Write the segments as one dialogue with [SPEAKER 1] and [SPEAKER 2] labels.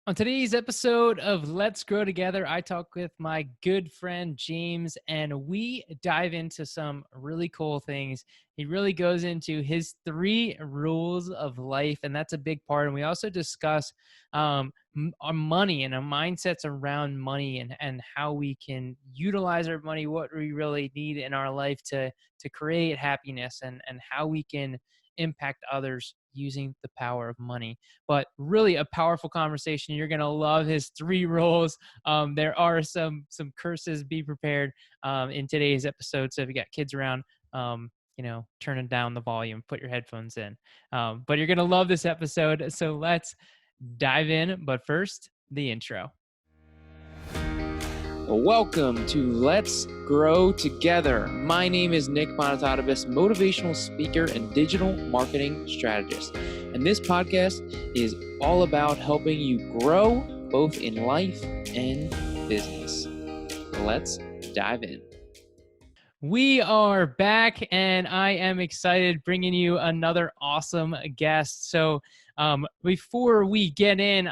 [SPEAKER 1] On today's episode of Let's Grow Together, I talk with my good friend James, and we dive into some really cool things. He really goes into his three rules of life, and that's a big part. And we also discuss our money and our mindsets around money and how we can utilize our money, what we really need in our life to create happiness, and how we can impact others using the power of money. But really a powerful conversation. You're gonna love his three rules. There are some curses. Be prepared in today's episode. So if you got kids around, turning down the volume, put your headphones in. But you're gonna love this episode. So let's dive in. But first, the intro. Welcome to Let's Grow Together. My name is Nick Monotadibus, motivational speaker and digital marketing strategist. And this podcast is all about helping you grow both in life and business. Let's dive in. We are back, and I am excited bringing you another awesome guest. So before we get in,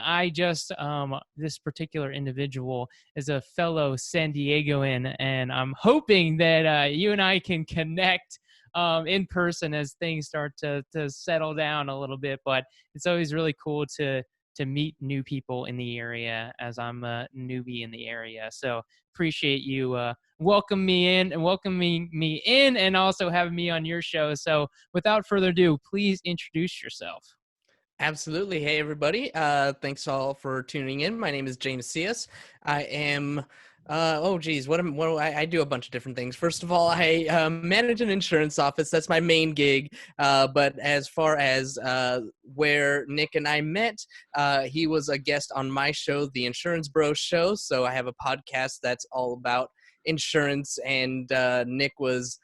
[SPEAKER 1] this particular individual is a fellow San Diegoan, and I'm hoping that you and I can connect in person as things start to settle down a little bit. But it's always really cool to meet new people in the area, as I'm a newbie in the area. So appreciate you welcoming me in and also having me on your show. So without further ado, please introduce yourself.
[SPEAKER 2] Absolutely. Hey, everybody. Thanks all for tuning in. My name is James Sias. I am, I do a bunch of different things. First of all, I manage an insurance office. That's my main gig. But as far as where Nick and I met, he was a guest on my show, the Insurance Bros Show. So I have a podcast that's all about insurance, and Nick was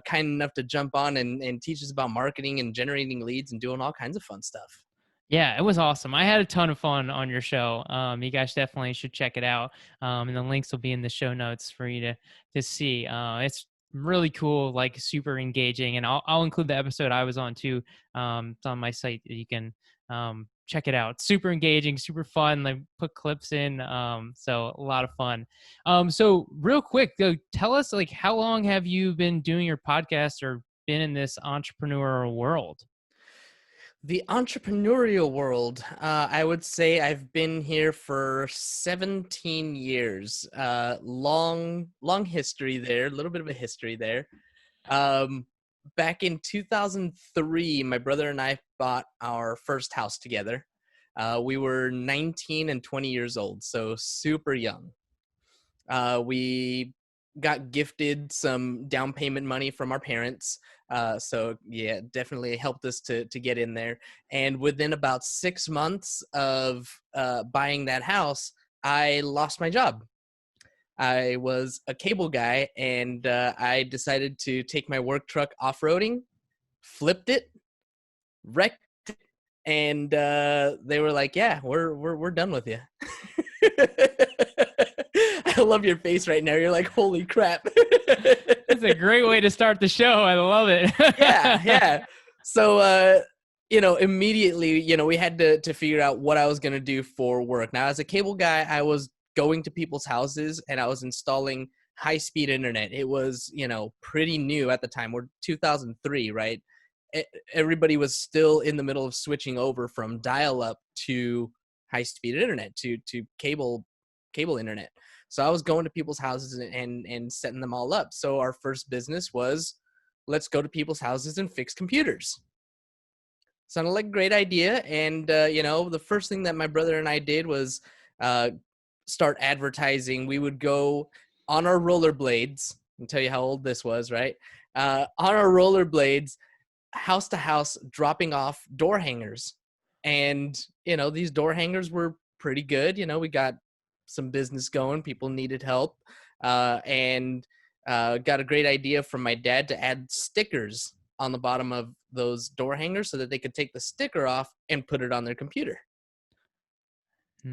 [SPEAKER 2] kind enough to jump on and teach us about marketing and generating leads and doing all kinds of fun stuff.
[SPEAKER 1] Yeah, it was awesome. I had a ton of fun on your show. You guys definitely should check it out. And the links will be in the show notes for you to see. It's really cool, like super engaging, and I'll include the episode I was on too. It's on my site. You can check it out. Super engaging, super fun. Like put clips in. So a lot of fun. So real quick, though, tell us, like, how long have you been doing your podcast or been in this entrepreneurial world?
[SPEAKER 2] The entrepreneurial world, I would say I've been here for 17 years. Long history there, a little bit of a history there. Um, Back in 2003, my brother and I bought our first house together. We were 19 and 20 years old, so super young. We got gifted some down payment money from our parents. So yeah, definitely helped us to get in there. And within about 6 months of buying that house, I lost my job. I was a cable guy, and I decided to take my work truck off-roading, flipped it, wrecked it, and they were like, "Yeah, we're done with you." I love your face right now. You're like, "Holy crap!"
[SPEAKER 1] That's a great way to start the show. I love it.
[SPEAKER 2] Yeah. So, immediately, we had to figure out what I was going to do for work. Now, as a cable guy, I was going to people's houses and I was installing high-speed internet. It was, pretty new at the time. We're 2003, right? Everybody was still in the middle of switching over from dial-up to high-speed internet, to cable internet. So I was going to people's houses and setting them all up. So our first business was, let's go to people's houses and fix computers. Sounded like a great idea. And, the first thing that my brother and I did was start advertising. We would go on our rollerblades. I'll tell you how old this was, right? On our rollerblades, house to house, dropping off door hangers. And, these door hangers were pretty good. We got some business going. People needed help. And got a great idea from my dad to add stickers on the bottom of those door hangers so that they could take the sticker off and put it on their computer.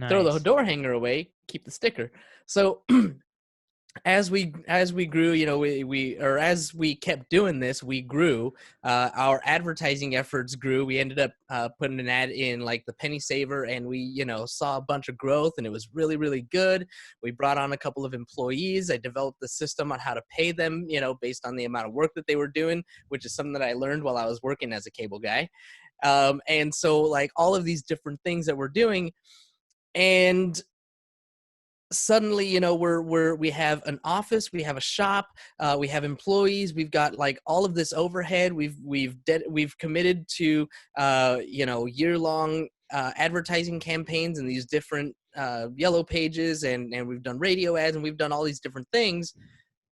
[SPEAKER 2] Throw the
[SPEAKER 1] Nice.
[SPEAKER 2] door hanger away, keep the sticker. So as we grew, as we kept doing this, we grew. Our advertising efforts grew. We ended up putting an ad in like the Penny Saver, and we saw a bunch of growth, and it was really, really good. We brought on a couple of employees. I developed the system on how to pay them, based on the amount of work that they were doing, which is something that I learned while I was working as a cable guy. And so like all of these different things that we're doing, and suddenly we have an office, we have a shop, we have employees, we've got like all of this overhead, we've committed to year-long advertising campaigns and these different yellow pages, and we've done radio ads, and we've done all these different things,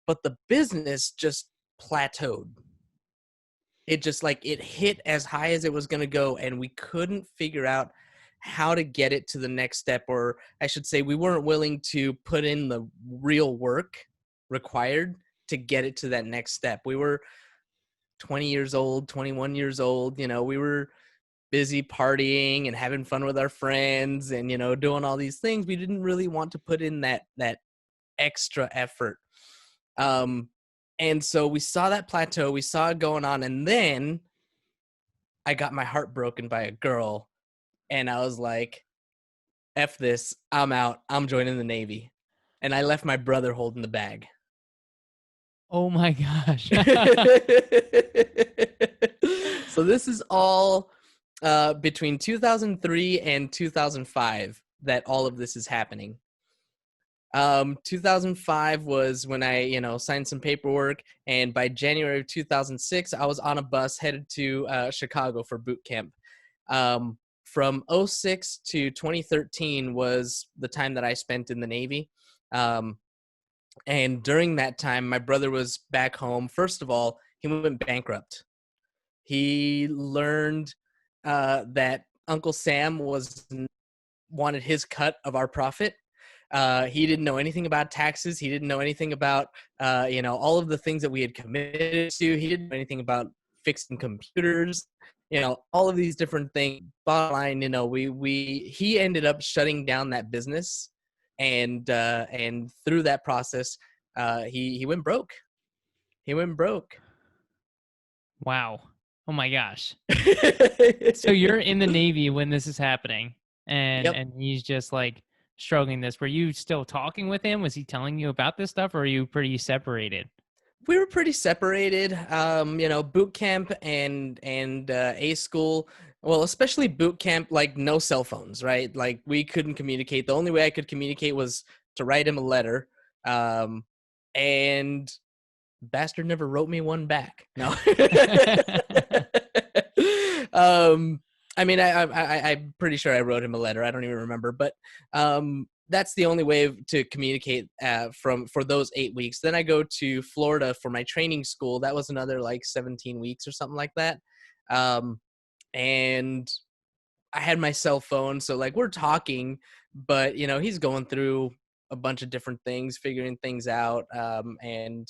[SPEAKER 2] but the business just plateaued. It just like it hit as high as it was going to go, and we couldn't figure out how to get it to the next step, or I should say we weren't willing to put in the real work required to get it to that next step. We were 20 years old, 21 years old, we were busy partying and having fun with our friends and doing all these things. We didn't really want to put in that extra effort. And so we saw that plateau, we saw it going on, and then I got my heart broken by a girl, and I was like, F this, I'm out, I'm joining the Navy. And I left my brother holding the bag.
[SPEAKER 1] Oh my gosh.
[SPEAKER 2] So this is all between 2003 and 2005 that all of this is happening. 2005 was when I, signed some paperwork, and by January of 2006, I was on a bus headed to Chicago for boot camp. From 06 to 2013 was the time that I spent in the Navy. And during that time, my brother was back home. First of all, he went bankrupt. He learned that Uncle Sam wanted his cut of our profit. He didn't know anything about taxes. He didn't know anything about, all of the things that we had committed to. He didn't know anything about fixing computers, all of these different things. Bottom line, he ended up shutting down that business, and through that process, he went broke. He went broke.
[SPEAKER 1] Wow. Oh my gosh. So you're in the Navy when this is happening, and
[SPEAKER 2] Yep.
[SPEAKER 1] he's just like struggling this. Were you still talking with him? Was he telling you about this stuff, or are you pretty separated?
[SPEAKER 2] We were pretty separated. Boot camp and A school. Well, especially boot camp, like no cell phones, right? Like we couldn't communicate. The only way I could communicate was to write him a letter. And bastard never wrote me one back. No. I mean, I'm pretty sure I wrote him a letter. I don't even remember, but that's the only way to communicate for those 8 weeks. Then I go to Florida for my training school. That was another like 17 weeks or something like that. And I had my cell phone, so like we're talking, but he's going through a bunch of different things, figuring things out, and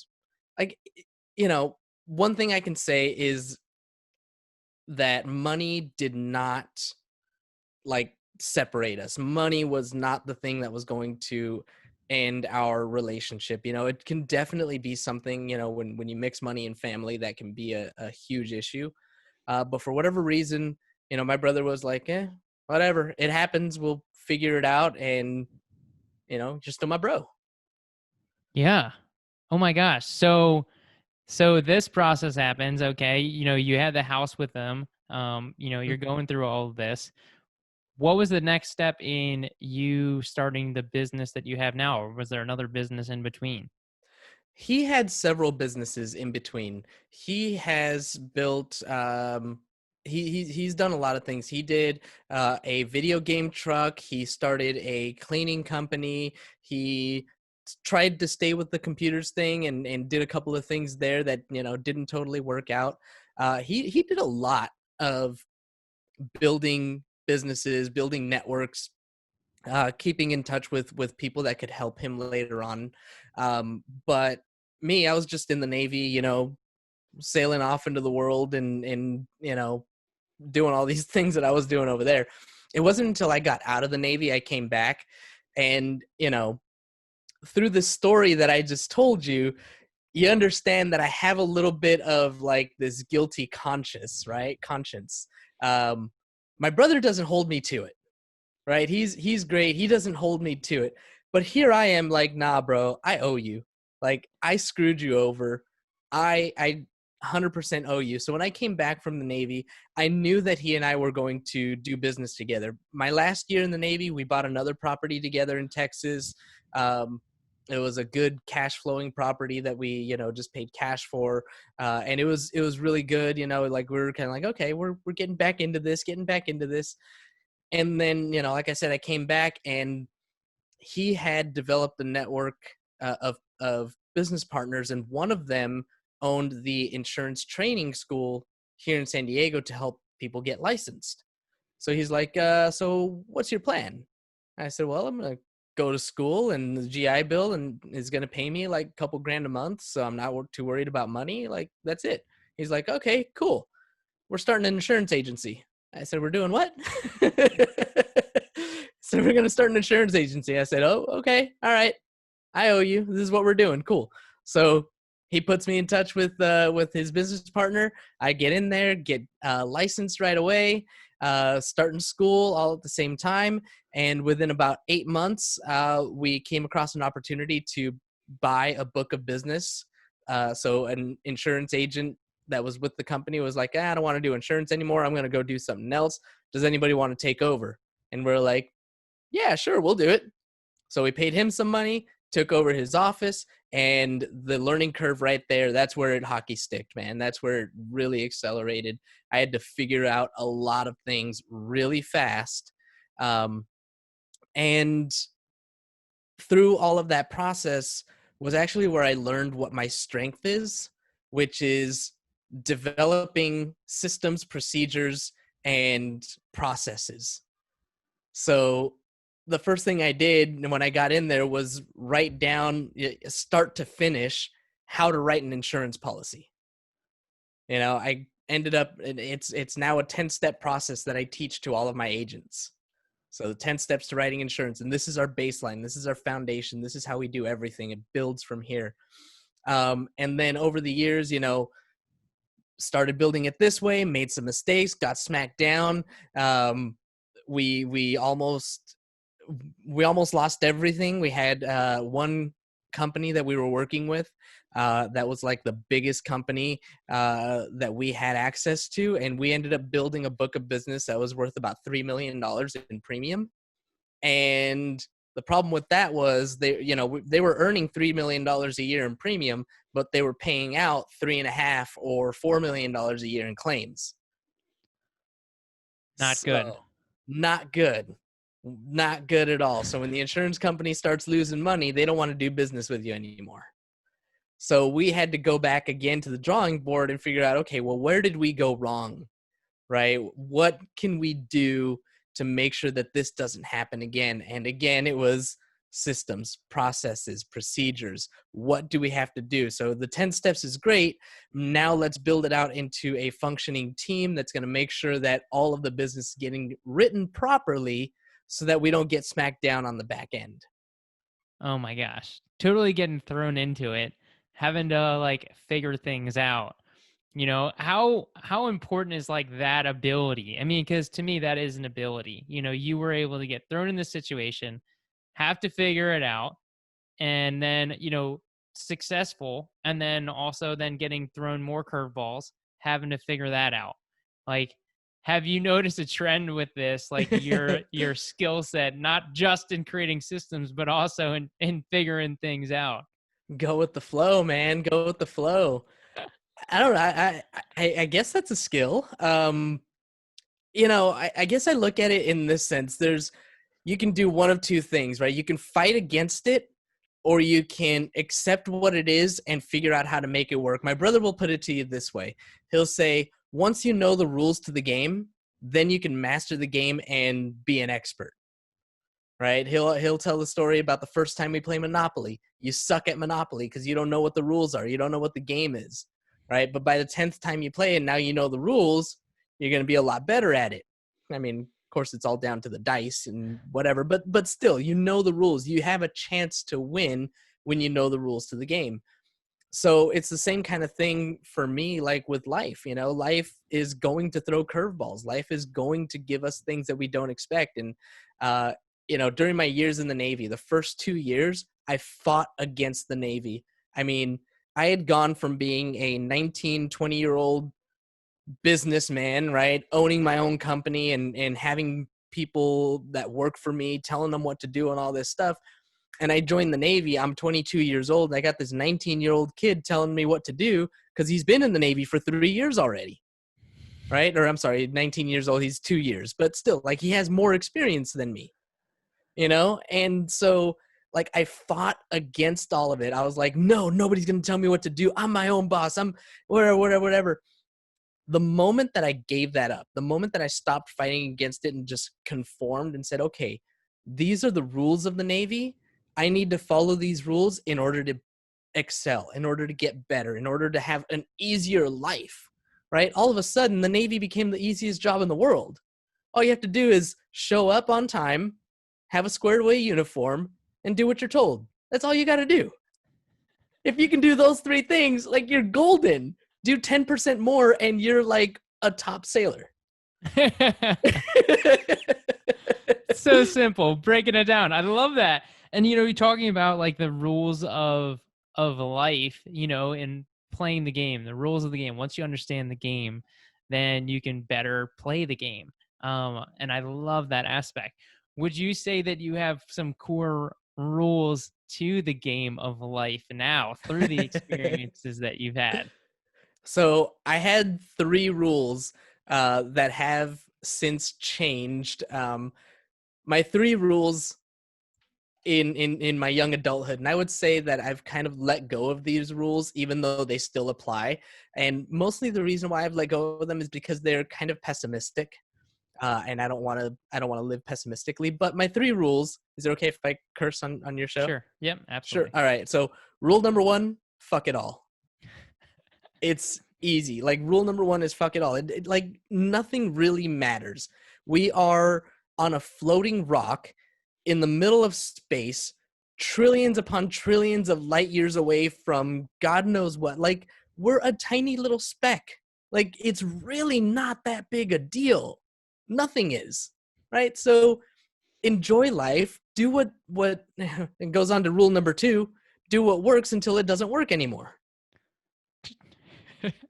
[SPEAKER 2] like one thing I can say is that money did not like separate us. Money was not the thing that was going to end our relationship. It can definitely be something, when you mix money and family, that can be a huge issue. But for whatever reason, my brother was like, whatever, it happens, we'll figure it out. And, you're still my bro.
[SPEAKER 1] Yeah. Oh my gosh. So this process happens, okay? You had the house with them. You're going through all of this. What was the next step in you starting the business that you have now, or was there another business in between?
[SPEAKER 2] He had several businesses in between. He has built he's done a lot of things. He did a video game truck. He started a cleaning company. He tried to stay with the computers thing, and did a couple of things there that didn't totally work out. He did a lot of building businesses, building networks, keeping in touch with people that could help him later on. But me, I was just in the Navy, sailing off into the world, and doing all these things that I was doing over there. It wasn't until I got out of the Navy I came back, and through the story that I just told you, you understand that I have a little bit of like this guilty conscience, right? Conscience. Um, my brother doesn't hold me to it, right? He's great. He doesn't hold me to it. But here I am like, nah, bro, I owe you. Like I screwed you over. I 100% owe you. So when I came back from the Navy, I knew that he and I were going to do business together. My last year in the Navy, we bought another property together in Texas. Um, it was a good cash flowing property that we, just paid cash for. And it was really good. Like we were kind of like, okay, we're getting back into this. And then, like I said, I came back and he had developed a network of business partners, and one of them owned the insurance training school here in San Diego to help people get licensed. So he's like, so what's your plan? I said, well, I'm going to go to school, and the GI Bill and is going to pay me like a couple grand a month. So I'm not too worried about money. Like, that's it. He's like, okay, cool. We're starting an insurance agency. I said, we're doing what? So we're going to start an insurance agency. I said, oh, okay. All right. I owe you. This is what we're doing. Cool. So he puts me in touch with his business partner. I get in there, get licensed right away, starting school all at the same time. And within about 8 months, we came across an opportunity to buy a book of business. So an insurance agent that was with the company was like, I don't want to do insurance anymore. I'm going to go do something else. Does anybody want to take over? And we're like, yeah, sure, we'll do it. So we paid him some money, took over his office, and the learning curve right there, that's where it hockey sticked, man. That's where it really accelerated. I had to figure out a lot of things really fast. And through all of that process was actually where I learned what my strength is, which is developing systems, procedures, and processes. So the first thing I did when I got in there was write down, start to finish, how to write an insurance policy. I ended up, it's now a 10-step process that I teach to all of my agents. So the 10 steps to writing insurance, and this is our baseline. This is our foundation. This is how we do everything. It builds from here. And then over the years, started building it this way, made some mistakes, got smacked down. We almost lost everything. We had one company that we were working with that was like the biggest company that we had access to, and we ended up building a book of business that was worth about $3 million in premium. And the problem with that was they were earning $3 million a year in premium, but they were paying out $3.5 or $4 million a year in claims.
[SPEAKER 1] Not good.
[SPEAKER 2] Not good. Not good at all. So when the insurance company starts losing money, they don't want to do business with you anymore. So we had to go back again to the drawing board and figure out, okay, well, where did we go wrong, right? What can we do to make sure that this doesn't happen again? And again, it was systems, processes, procedures. What do we have to do? So the 10 steps is great. Now let's build it out into a functioning team that's going to make sure that all of the business is getting written properly so that we don't get smacked down on the back end.
[SPEAKER 1] Oh my gosh. Totally getting thrown into it, having to like figure things out. How important is like that ability? I mean, because to me, that is an ability. You were able to get thrown in this situation, have to figure it out, and then, successful, and then also then getting thrown more curveballs, having to figure that out. Like, have you noticed a trend with this, like your skill set, not just in creating systems, but also in figuring things out?
[SPEAKER 2] Go with the flow, man. Go with the flow. I don't know. I guess that's a skill. I guess I look at it in this sense. You can do one of two things, right? You can fight against it, or you can accept what it is and figure out how to make it work. My brother will put it to you this way. He'll say, once you know the rules to the game, then you can master the game and be an expert. Right? He'll tell the story about the first time we play Monopoly. You suck at Monopoly because you don't know what the rules are. You don't know what the game is, right? But by the 10th time you play and now you know the rules, you're going to be a lot better at it. I mean, Of course, it's all down to the dice and whatever, but still, you know the rules. You have a chance to win when you know the rules to the game. So it's the same kind of thing for me, like with life. Life is going to throw curveballs. Life is going to give us things that we don't expect. And during my years in the Navy, the first 2 years, I fought against the Navy. I mean, I had gone from being a 19, 20-year-old businessman, right, owning my own company and having people that work for me, telling them what to do and all this stuff. And I joined the Navy. I'm 22 years old. And I got this 19-year-old kid telling me what to do because he's been in the Navy for 3 years already, right? Or I'm sorry, 19 years old. He's 2 years, but still, like, he has more experience than me, And so, like, I fought against all of it. I was like, no, nobody's going to tell me what to do. I'm my own boss. I'm whatever. The moment that I gave that up, the moment that I stopped fighting against it and just conformed and said, okay, these are the rules of the Navy. I need to follow these rules in order to excel, in order to get better, in order to have an easier life, right? All of a sudden, the Navy became the easiest job in the world. All you have to do is show up on time, have a squared away uniform, and do what you're told. That's all you got to do. If you can do those three things, like, you're golden. Do 10% more and you're like a top sailor.
[SPEAKER 1] So simple, breaking it down. I love that. And you're talking about like the rules of life, in playing the game, the rules of the game. Once you understand the game, then you can better play the game. And I love that aspect. Would you say that you have some core rules to the game of life now through the experiences that you've had?
[SPEAKER 2] So I had 3 rules that have since changed. My 3 rules in my young adulthood, and I would say that I've kind of let go of these rules, even though they still apply. And mostly the reason why I've let go of them is because they're kind of pessimistic, and I don't want to live pessimistically. But my 3 rules. Is it okay if I curse on your show?
[SPEAKER 1] Sure. Yep.
[SPEAKER 2] Sure.
[SPEAKER 1] Absolutely.
[SPEAKER 2] All right. So rule number 1: fuck it all. It's easy. Like, rule number 1 is fuck it all. Like, nothing really matters. We are on a floating rock in the middle of space, trillions upon trillions of light years away from God knows what. Like, we're a tiny little speck. Like, it's really not that big a deal. Nothing is, right? So enjoy life. Do what it goes on to rule number 2, do what works until it doesn't work anymore.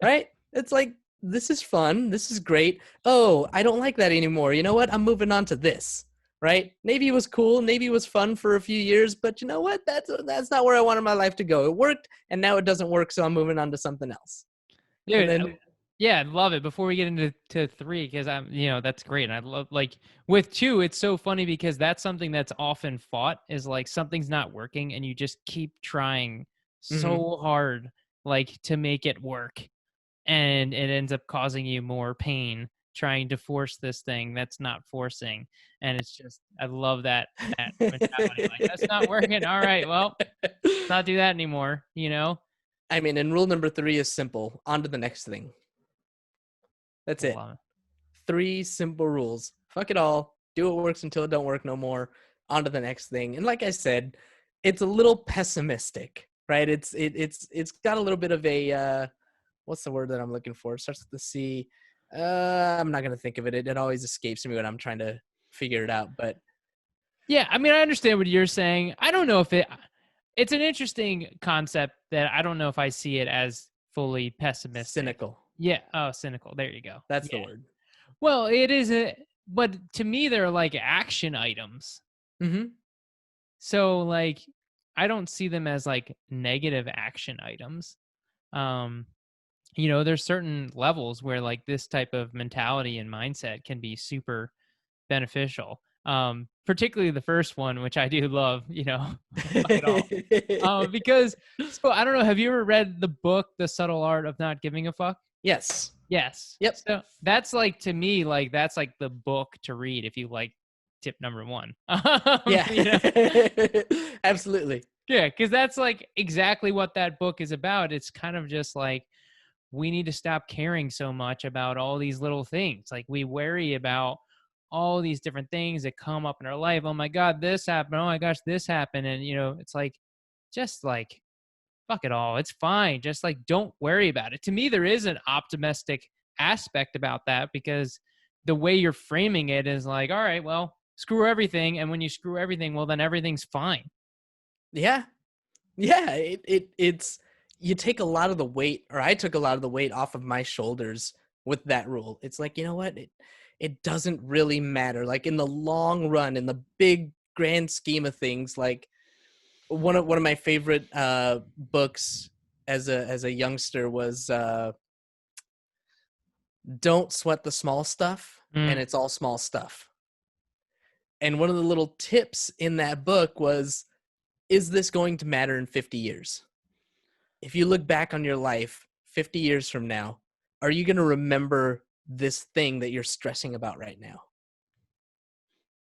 [SPEAKER 2] Right? It's like, this is fun. This is great. Oh, I don't like that anymore. You know what? I'm moving on to this. Right? Navy was cool. Navy was fun for a few years, but you know what? That's not where I wanted my life to go. It worked, and now it doesn't work, so I'm moving on to something else.
[SPEAKER 1] Dude,
[SPEAKER 2] And then,
[SPEAKER 1] yeah, I love it. Before we get into 3, because that's great. And I love, like, with 2, it's so funny because that's something that's often fought, is like something's not working and you just keep trying so hard, like, to make it work. And it ends up causing you more pain trying to force this thing that's not forcing. And it's just, I love that mentality. Like, that's not working. All right, well, let's not do that anymore,
[SPEAKER 2] I mean, and rule number 3 is simple. On to the next thing. That's it.
[SPEAKER 1] Love it.
[SPEAKER 2] 3 simple rules. Fuck it all. Do what works until it don't work no more. On to the next thing. And like I said, it's a little pessimistic, right? It's got a little bit of a what's the word that I'm looking for? It starts with the C. I'm not gonna think of it. It always escapes me when I'm trying to figure it out. But
[SPEAKER 1] yeah, I mean, I understand what you're saying. I don't know if it's an interesting concept that I don't know if I see it as fully pessimistic.
[SPEAKER 2] Cynical.
[SPEAKER 1] Yeah. Oh, cynical. There you go.
[SPEAKER 2] That's the word.
[SPEAKER 1] Well, it is but to me, they're like action items.
[SPEAKER 2] Mm-hmm.
[SPEAKER 1] So, like, I don't see them as like negative action items. There's certain levels where like this type of mentality and mindset can be super beneficial. Particularly the first one, which I do love, fuck it all. Because, so I don't know, have you ever read the book, The Subtle Art of Not Giving a Fuck?
[SPEAKER 2] Yes.
[SPEAKER 1] Yes.
[SPEAKER 2] Yep.
[SPEAKER 1] So that's like, to me, like, that's like the book to read if you like tip number 1.
[SPEAKER 2] Yeah. Absolutely.
[SPEAKER 1] Yeah, because that's like exactly what that book is about. It's kind of just like, we need to stop caring so much about all these little things. Like, we worry about all these different things that come up in our life. Oh my God, this happened. Oh my gosh, this happened. And, it's like, just like, fuck it all. It's fine. Just like, don't worry about it. To me, there is an optimistic aspect about that because the way you're framing it is like, all right, well, screw everything. And when you screw everything, well, then everything's fine.
[SPEAKER 2] Yeah. Yeah. It's, you take a lot of the weight, or I took a lot of the weight off of my shoulders with that rule. It's like, you know what? It doesn't really matter. Like in the long run, in the big grand scheme of things, like one of my favorite books as a youngster was Don't Sweat the Small Stuff, and
[SPEAKER 1] Mm,
[SPEAKER 2] it's all small stuff. And one of the little tips in that book was, is this going to matter in 50 years? If you look back on your life 50 years from now, are you going to remember this thing that you're stressing about right now?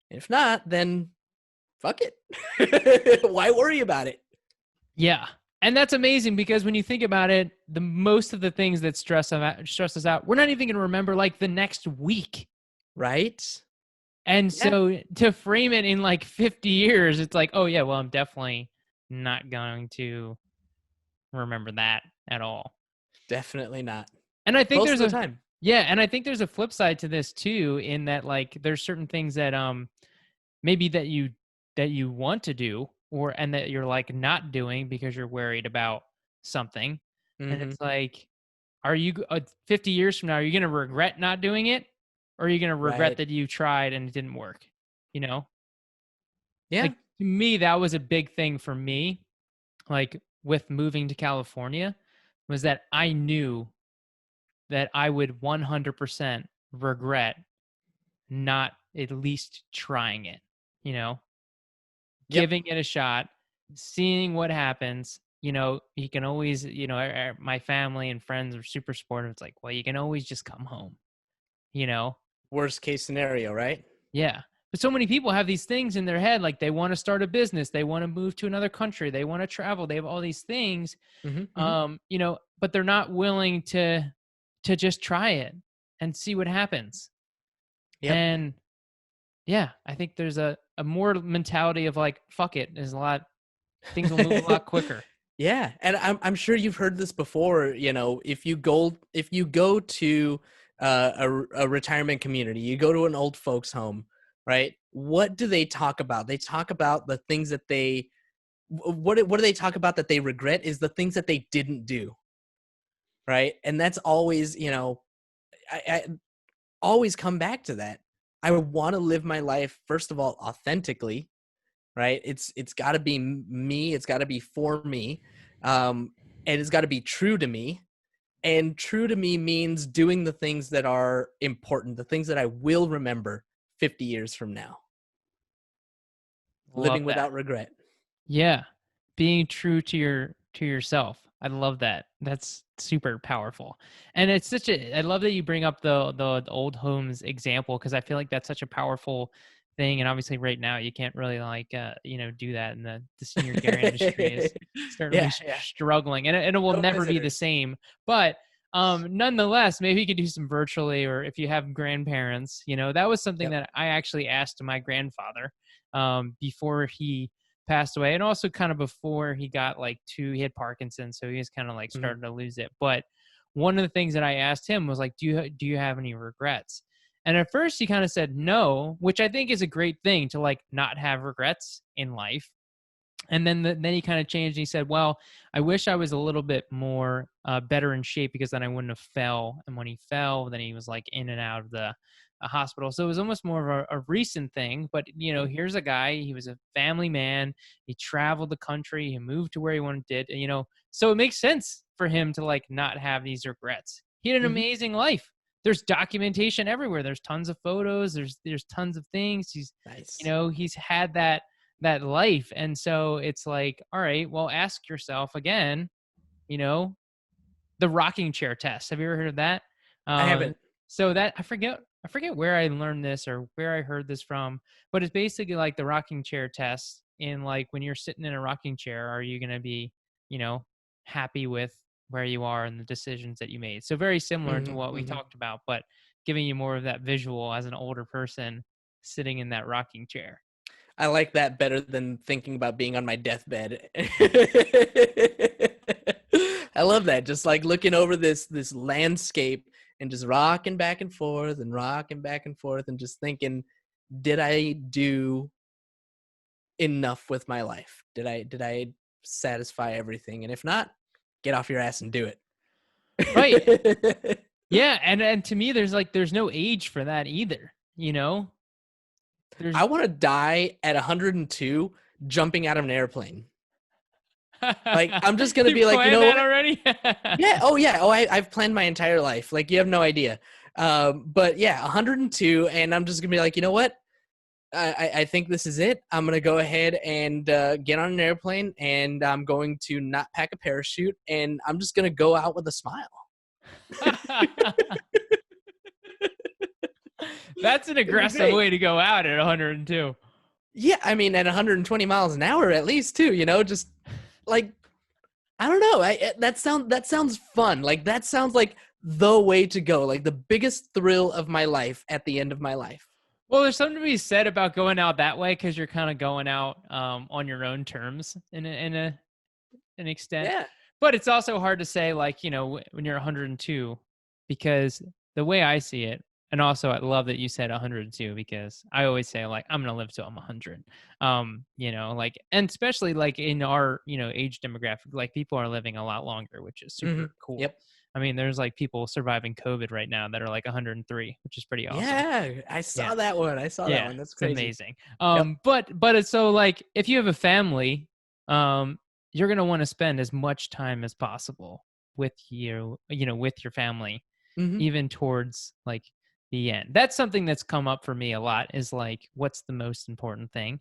[SPEAKER 2] If not, then fuck it. Why worry about it?
[SPEAKER 1] yeah. And that's amazing because when you think about it, the most of the things that stress us out, we're not even going to remember like the next week.
[SPEAKER 2] Right?
[SPEAKER 1] And
[SPEAKER 2] Yeah,
[SPEAKER 1] so to frame it in like 50 years, it's like, oh yeah, well, I'm definitely not going to remember that at all.
[SPEAKER 2] definitely not.
[SPEAKER 1] And I think
[SPEAKER 2] Most of
[SPEAKER 1] there's
[SPEAKER 2] the
[SPEAKER 1] a
[SPEAKER 2] time.
[SPEAKER 1] yeah, and I think there's a flip side to this too, in that like there's certain things that maybe that you want to do or and that you're like not doing because you're worried about something. And
[SPEAKER 2] Hmm.
[SPEAKER 1] it's like, are you 50 years from now, are you going to regret not doing it? Or are you going to regret
[SPEAKER 2] Right.
[SPEAKER 1] that you tried and it didn't work? You know?
[SPEAKER 2] Yeah.
[SPEAKER 1] Like to me, that was a big thing for me, like with moving to California, was that I knew that I would 100% regret not at least trying it, you know,
[SPEAKER 2] Yep.
[SPEAKER 1] giving it a shot, seeing what happens. You can always, my family and friends are super supportive. It's like, well, you can always just come home, you know?
[SPEAKER 2] Worst case scenario, right?
[SPEAKER 1] Yeah. But so many people have these things in their head, like they want to start a business, they want to move to another country, they want to travel, they have all these things,
[SPEAKER 2] Hmm. Hmm.
[SPEAKER 1] but they're not willing to just try it and see what happens.
[SPEAKER 2] Yep.
[SPEAKER 1] And yeah, I think there's a more mentality of like, fuck it, there's a lot, things will move a lot quicker.
[SPEAKER 2] Yeah, and I'm sure you've heard this before. You know, if you go to a retirement community, you go to an old folks home, right? What do they talk about? They talk about the things that they what do they talk about that they regret is the things that they didn't do, right? And that's always, I always come back to that. I want to live my life first of all authentically, right? It's got to be me. It's got to be for me, and it's got to be true to me. And true to me means doing the things that are important, the things that I will remember 50 years from now.
[SPEAKER 1] Love
[SPEAKER 2] Living
[SPEAKER 1] that.
[SPEAKER 2] without regret.
[SPEAKER 1] Yeah. Being true to yourself. I love that. That's super powerful. And it's such a I love that you bring up the old homes example because I feel like that's such a powerful thing. And obviously right now you can't really like do that, and the senior care industry is certainly
[SPEAKER 2] Yeah, yeah.
[SPEAKER 1] struggling, and it will
[SPEAKER 2] No
[SPEAKER 1] never be the
[SPEAKER 2] visitors.
[SPEAKER 1] same. But nonetheless, maybe you could do some virtually, or if you have grandparents, that was something
[SPEAKER 2] Yep.
[SPEAKER 1] that I actually asked my grandfather before he passed away, and also kind of before he had Parkinson's, so he was kind of like
[SPEAKER 2] Hmm.
[SPEAKER 1] starting to lose it. But one of the things that I asked him was like, do you have any regrets? And at first he kind of said no, which I think is a great thing to like not have regrets in life. And then he kind of changed. And he said, "Well, I wish I was a little bit more better in shape because then I wouldn't have fell. And when he fell, then he was like in and out of the hospital. So it was almost more of a recent thing. But here's a guy. He was a family man. He traveled the country. He moved to where he wanted to. So it makes sense for him to like not have these regrets. He had an
[SPEAKER 2] Hmm.
[SPEAKER 1] amazing life. There's documentation everywhere. There's tons of photos. There's tons of things.
[SPEAKER 2] Nice.
[SPEAKER 1] He's had that life. And so it's like, all right, well, ask yourself again, you know, the rocking chair test. Have you ever heard of that?
[SPEAKER 2] I
[SPEAKER 1] Uh,
[SPEAKER 2] haven't.
[SPEAKER 1] so that I forget where I learned this or where I heard this from, but it's basically like the rocking chair test. In like when you're sitting in a rocking chair, are you going to be, you know, happy with where you are and the decisions that you made? So very similar to
[SPEAKER 2] Hmm.
[SPEAKER 1] what we
[SPEAKER 2] Hmm.
[SPEAKER 1] talked about, but giving you more of that visual as an older person sitting in that rocking chair.
[SPEAKER 2] I like that better than thinking about being on my deathbed. I love that. Just like looking over this landscape and just rocking back and forth and rocking back and forth and just thinking, did I do enough with my life? Did I satisfy everything? And if not, get off your ass and do
[SPEAKER 1] Right.
[SPEAKER 2] it.
[SPEAKER 1] Yeah, and to me there's no age for that either, you know?
[SPEAKER 2] I
[SPEAKER 1] There's
[SPEAKER 2] want to die at 102 jumping out of an airplane. Like, I'm just going to
[SPEAKER 1] You
[SPEAKER 2] be like, you
[SPEAKER 1] planned
[SPEAKER 2] know
[SPEAKER 1] that
[SPEAKER 2] what?
[SPEAKER 1] already?
[SPEAKER 2] Yeah. Oh, yeah. Oh, I've planned my entire life. Like, you have no idea. But yeah, 102. And I'm just going to be like, you know what? I think this is it. I'm going to go ahead and get on an airplane, and I'm going to not pack a parachute, and I'm just going to go out with a smile.
[SPEAKER 1] That's an
[SPEAKER 2] It'd be
[SPEAKER 1] aggressive
[SPEAKER 2] great.
[SPEAKER 1] way to go out at 102.
[SPEAKER 2] Yeah. I mean, at 120 miles an hour at least, too, just like, I don't know. That sounds fun. Like, that sounds like the way to go. Like the biggest thrill of my life at the end of my life.
[SPEAKER 1] Well, there's something to be said about going out that way because you're kind of going out on your own terms in an extent.
[SPEAKER 2] Yeah.
[SPEAKER 1] But it's also hard to say, like, when you're 102, because the way I see it, and also I love that you said 102 because I always say, like, I'm gonna live till I'm 100. Like, and especially like in our age demographic, like people are living a lot longer, which is
[SPEAKER 2] Hmm.
[SPEAKER 1] super cool.
[SPEAKER 2] Yep.
[SPEAKER 1] I mean, there's like people surviving COVID right now that are like 103, which is pretty awesome.
[SPEAKER 2] Yeah. I
[SPEAKER 1] Yeah.
[SPEAKER 2] saw that one. I saw that
[SPEAKER 1] Yeah,
[SPEAKER 2] one. That's
[SPEAKER 1] it's
[SPEAKER 2] crazy.
[SPEAKER 1] amazing.
[SPEAKER 2] Yep.
[SPEAKER 1] But it's so like if you have a family, you're gonna want to spend as much time as possible with with your family,
[SPEAKER 2] Hmm.
[SPEAKER 1] even towards like the end. That's something that's come up for me a lot is like, what's the most important thing?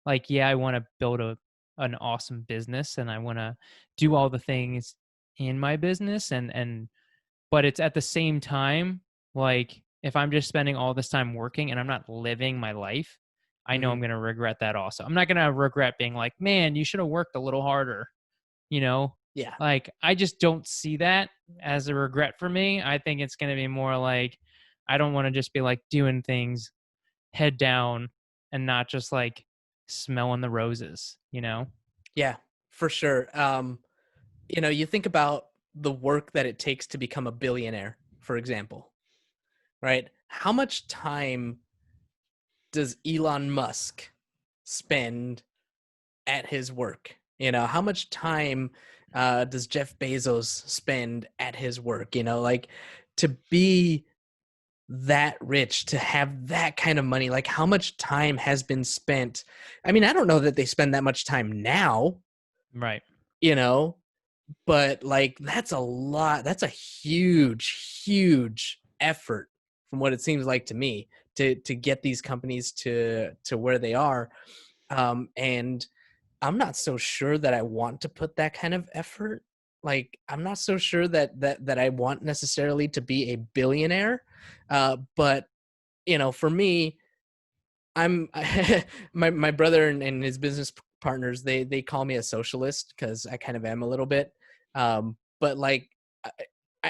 [SPEAKER 1] Like, yeah, I want to build an awesome business and I want to do all the things in my business and but it's at the same time, like, if I'm just spending all this time working and I'm not living my life, I know
[SPEAKER 2] Hmm.
[SPEAKER 1] I'm going to regret that also. I'm not going to regret being like, man, you should have worked a little harder, you know?
[SPEAKER 2] Yeah.
[SPEAKER 1] Like, I just don't see that as a regret for me. I think it's going to be more like, I don't want to just be like doing things head down and not just like smelling the roses, you know?
[SPEAKER 2] Yeah. For sure. You think about the work that it takes to become a billionaire, for example, right? How much time does Elon Musk spend at his work? How much time does Jeff Bezos spend at his work? Like, to be that rich, to have that kind of money, like how much time has been spent? I mean, I don't know that they spend that much time now,
[SPEAKER 1] Right.
[SPEAKER 2] you know, but like that's a lot. That's a huge effort from what it seems like to me to get these companies to where they are. And I'm not so sure that I want to put that kind of effort. Like, I'm not so sure that I want necessarily to be a billionaire. But for me, I'm my brother and his business partners. They call me a socialist because I kind of am a little bit. But like,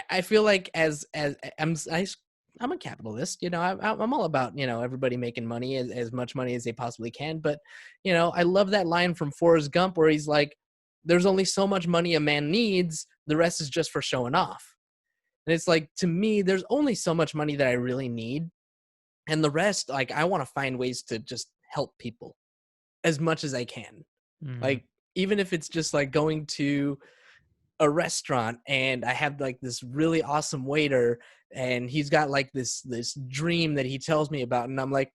[SPEAKER 2] I feel like as I'm a capitalist. I'm all about everybody making money, as much money as they possibly can. But I love that line from Forrest Gump where he's like, "There's only so much money a man needs. The rest is just for showing off." And it's like, to me, there's only so much money that I really need, and the rest, like, I want to find ways to just help people as much as I can.
[SPEAKER 1] Hmm.
[SPEAKER 2] Like, even if it's just like going to a restaurant and I have like this really awesome waiter, and he's got like this dream that he tells me about, and I'm like,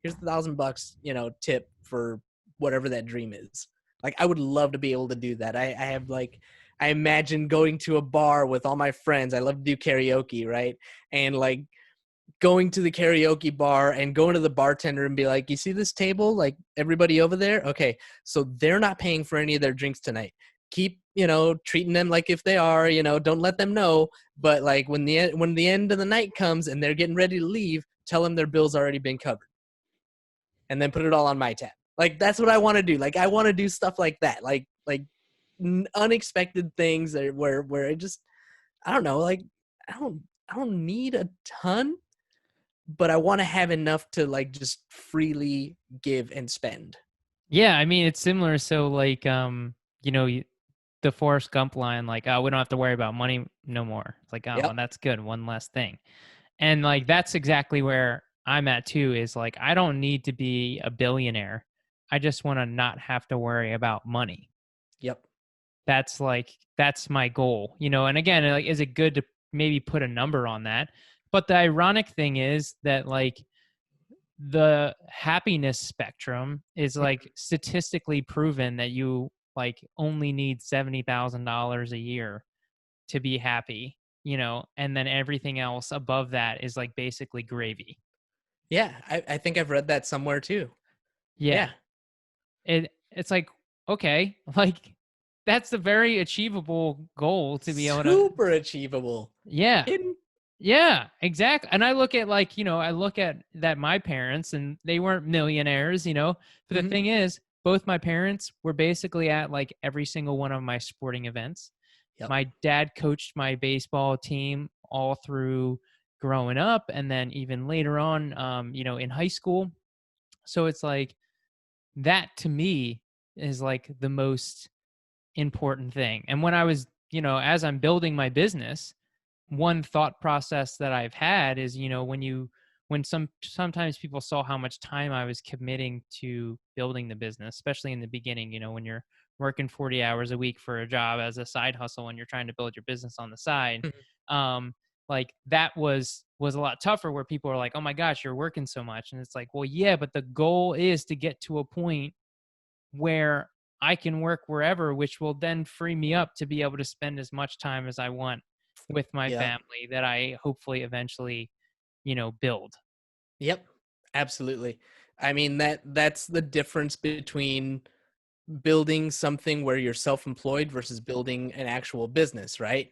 [SPEAKER 2] here's $1,000, tip for whatever that dream is. Like, I would love to be able to do that. I have like, I imagine going to a bar with all my friends. I love to do karaoke, right? And like going to the karaoke bar and going to the bartender and be like, you see this table, like everybody over there? Okay, so they're not paying for any of their drinks tonight. Keep, treating them like if they are, don't let them know. But like when the end of the night comes and they're getting ready to leave, tell them their bill's already been covered. And then put it all on my tab. Like, that's what I want to do. Like, I want to do stuff like that. Like unexpected things where I just, I don't know, like, I don't I don't need a ton, but I want to have enough to like just freely give and spend.
[SPEAKER 1] Yeah, I mean, it's similar. So like, you know, the Forrest Gump line, like, oh, we don't have to worry about money no more. It's like, oh, well,
[SPEAKER 2] Yep.
[SPEAKER 1] that's good. One less thing. And like, that's exactly where I'm at too, is like, I don't need to be a billionaire. I just want to not have to worry about money.
[SPEAKER 2] Yep.
[SPEAKER 1] That's like, that's my goal, you know? And again, like, is it good to maybe put a number on that? But the ironic thing is that like, the happiness spectrum is like statistically proven that you like only need $70,000 a year to be happy, you know, and then everything else above that is like basically gravy.
[SPEAKER 2] Yeah, I think I've read that somewhere too.
[SPEAKER 1] Yeah.
[SPEAKER 2] Yeah.
[SPEAKER 1] It's like, okay, like that's a very achievable goal to be able to.
[SPEAKER 2] Super achievable.
[SPEAKER 1] Yeah.
[SPEAKER 2] In
[SPEAKER 1] Yeah, exactly. And I look at like, you know, I look at that my parents and they weren't millionaires, you know. But the
[SPEAKER 2] Mhm.
[SPEAKER 1] thing is, both my parents were basically at like every single one of my sporting events.
[SPEAKER 2] Yep.
[SPEAKER 1] My dad coached my baseball team all through growing up and then even later on you know, in high school. So it's like that to me is like the most important thing. And when I was, you know, as I'm building my business, one thought process that I've had is, you know, when sometimes people saw how much time I was committing to building the business, especially in the beginning, you know, when you're working 40 hours a week for a job as a side hustle and you're trying to build your business on the side,
[SPEAKER 2] Mhm.
[SPEAKER 1] um, like that was a lot tougher where people are like, oh my gosh, you're working so much. And it's like, well, yeah, but the goal is to get to a point where I can work wherever, which will then free me up to be able to spend as much time as I want with my
[SPEAKER 2] Yep.
[SPEAKER 1] family that I hopefully eventually, you know, build.
[SPEAKER 2] Yep. Absolutely. I mean that's the difference between building something where you're self-employed versus building an actual business, right?